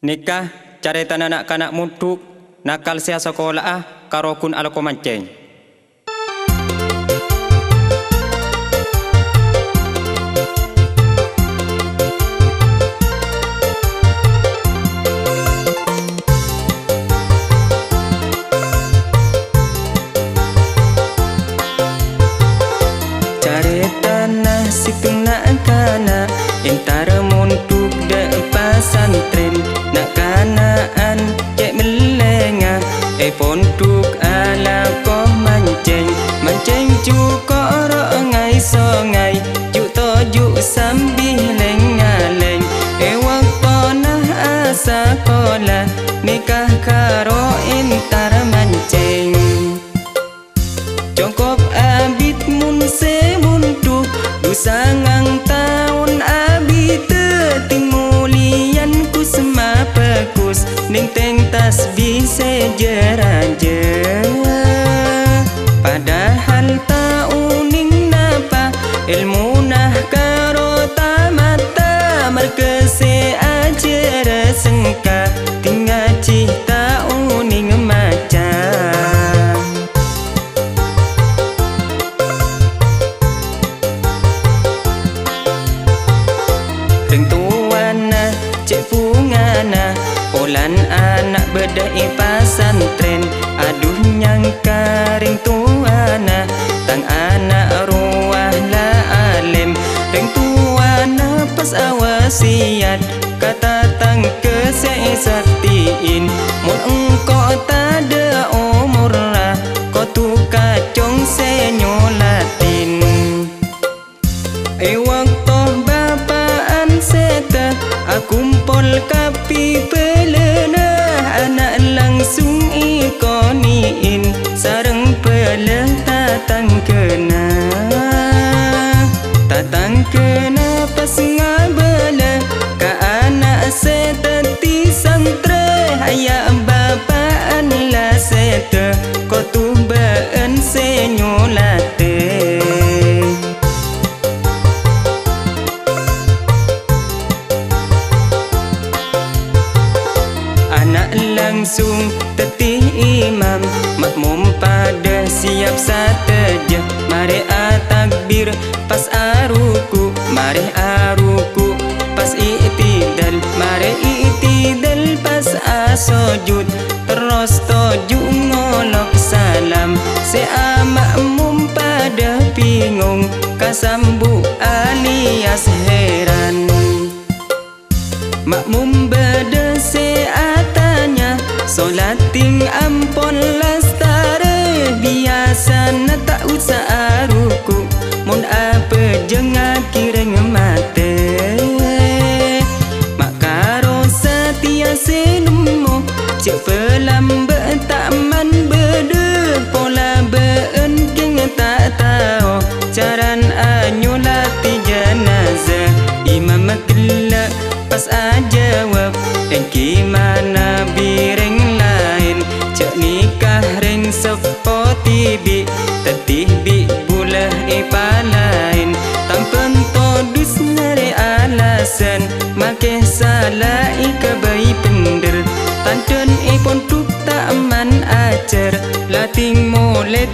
Nikah caretan anak-anak muduk nakal sia sekolah karokun alako mancing. Caretan si kena-kana intara muduk de pasantren nak kanaan cek melenga ponduk ala ko mancing cuko ro ngai songai juk tojuk sambil lengaleng waktu nah asa kola nikah karo intar mancing congkop abit mun se munduk dusangang tahun abit timulian ku sema pekus ning teng tasbih sejeraja padahal tauning napa ilmu nah karo tamata merkese ajar sengka tinggal cita uning maca ring tuana cek pungana Olan anak bedai pasantren aduh nyangka ring tuana tang anak ruah la alim ring tuana pas awasiat kata tang kesesartiin mun engkau tada umur lah kau tu kacong senyolatin waktu bapaan seta akumpol kapi pelena anak langsung ikoniin sareng peleh tatang kena pas ngabela ka anak seta ti santre haya bapaan la seta ko tu been senyolate langsung tetih imam makmum pada siap sateja mari takbir pas aruku mari aruku pas i'tidal mari i'tidal pas asujud terus toju ngolok salam se makmum pada bingung kasambu alias heran makmum beda se atanya solating ampon lastare biasa na tak usah aruku mun apa jengah kireng mate makaro setia senumo cek pelambe taman bede pola been keng tak tahu caran anyolati jenazah imam kelak pas ajawab gimana bireng lain cek nikah ring sepoti bi tetih bi bulah palain tampen todus nare alasan make salah ikabai pender tanten ponduk tak aman ajar lating mulai